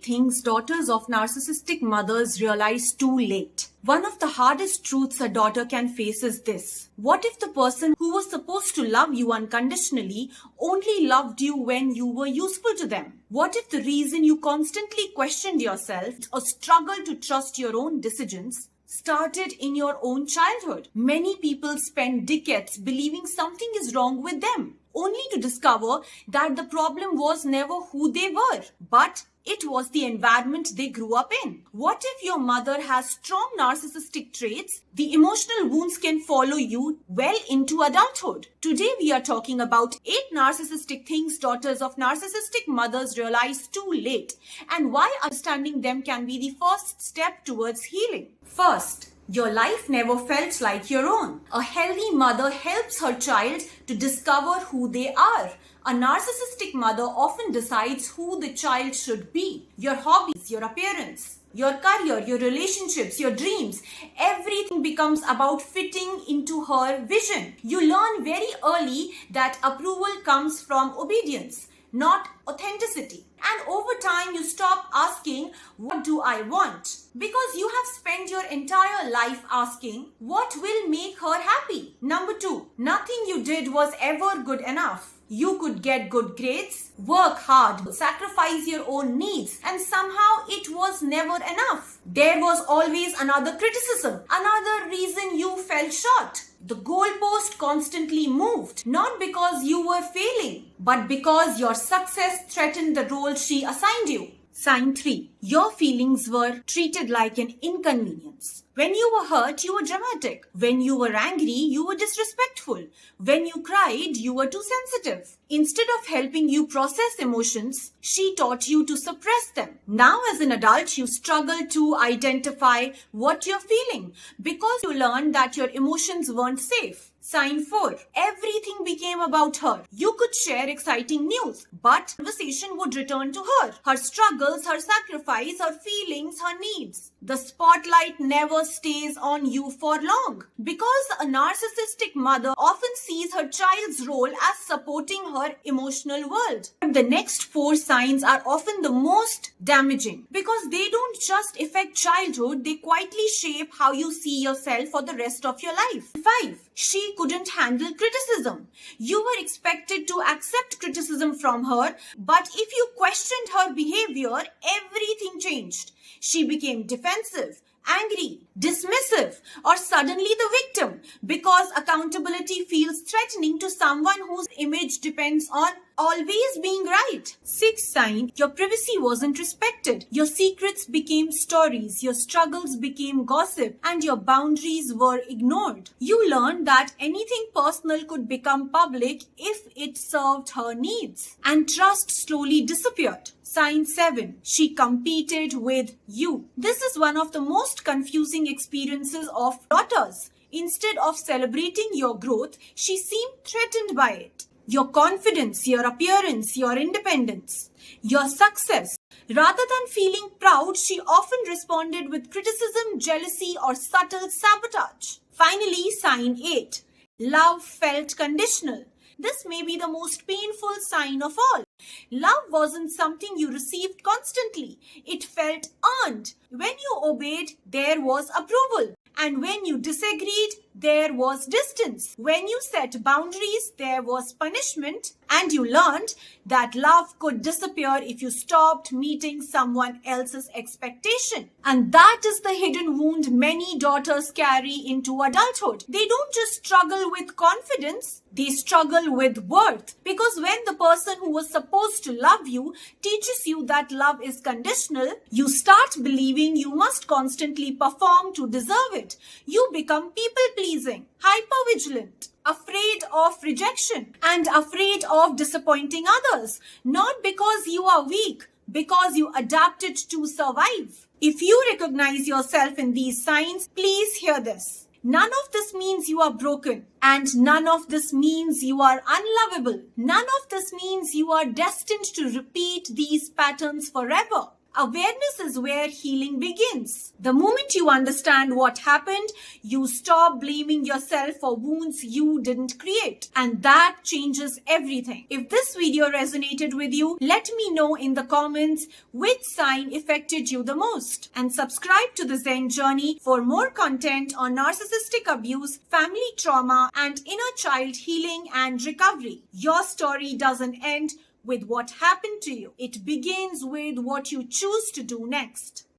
things daughters of narcissistic mothers realize too late. One of the hardest truths a daughter can face is this. What if the person who was supposed to love you unconditionally only loved you when you were useful to them? What if the reason you constantly questioned yourself or struggled to trust your own decisions started in your own childhood? Many people spend decades believing something is wrong with them, only to discover that the problem was never who they were, but it was the environment they grew up in. What if your mother has strong narcissistic traits? The emotional wounds can follow you well into adulthood. Today we are talking about 8 narcissistic things daughters of narcissistic mothers realize too late, and why understanding them can be the first step towards healing. First, your life never felt like your own. A healthy mother helps her child to discover who they are. A narcissistic mother often decides who the child should be. Your hobbies, your appearance, your career, your relationships, your dreams, everything becomes about fitting into her vision. You learn very early that approval comes from obedience, not authenticity. And over time, you stop asking, what do I want? Because you have spent your entire life asking, what will make her happy? Number 2, nothing you did was ever good enough. You could get good grades, work hard, sacrifice your own needs, and somehow it was never enough. There was always another criticism, another reason you fell short. The goalpost constantly moved, not because you were failing, but because your success threatened the role she assigned you. Sign 3. Your feelings were treated like an inconvenience. When you were hurt, you were dramatic. When you were angry, you were disrespectful. When you cried, you were too sensitive. Instead of helping you process emotions, she taught you to suppress them. Now as an adult, you struggle to identify what you're feeling because you learned that your emotions weren't safe. Sign 4. Everything became about her. You could share exciting news, but conversation would return to her. Her struggles, her sacrifice, her feelings, her needs. The spotlight never stays on you for long because a narcissistic mother often sees her child's role as supporting her emotional world. But the next 4 signs are often the most damaging because they don't just affect childhood, they quietly shape how you see yourself for the rest of your life. 5. She couldn't handle criticism. You were expected to accept criticism from her, but if you questioned her behavior, everything changed. She became defensive, angry, dismissive, or suddenly the victim because accountability feels threatening to someone whose image depends on always being right. 6th sign, your privacy wasn't respected. Your secrets became stories, your struggles became gossip, and your boundaries were ignored. You learned that anything personal could become public if it served her needs, and trust slowly disappeared. Sign 7. She competed with you. This is one of the most confusing experiences of daughters. Instead of celebrating your growth, she seemed threatened by it. Your confidence, your appearance, your independence, your success. Rather than feeling proud, she often responded with criticism, jealousy, or subtle sabotage. Finally, sign 8. Love felt conditional. This may be the most painful sign of all. Love wasn't something you received constantly. It felt earned. When you obeyed, there was approval. And when you disagreed, there was distance. When you set boundaries, there was punishment. And you learned that love could disappear if you stopped meeting someone else's expectation. And that is the hidden wound many daughters carry into adulthood. They don't just struggle with confidence, they struggle with worth. Because when the person who was supposed to love you teaches you that love is conditional, you start believing you must constantly perform to deserve it. You become people-pleasing, hyper-vigilant, afraid of rejection, and afraid of disappointing others. Not because you are weak, because you adapted to survive. If you recognize yourself in these signs, please hear this. None of this means you are broken, and none of this means you are unlovable. None of this means you are destined to repeat these patterns forever. Awareness is where healing begins. The moment you understand what happened, you stop blaming yourself for wounds you didn't create. And that changes everything. If this video resonated with you, let me know in the comments which sign affected you the most. And subscribe to the Zen Journey for more content on narcissistic abuse, family trauma, and inner child healing and recovery. Your story doesn't end with what happened to you. It begins with what you choose to do next.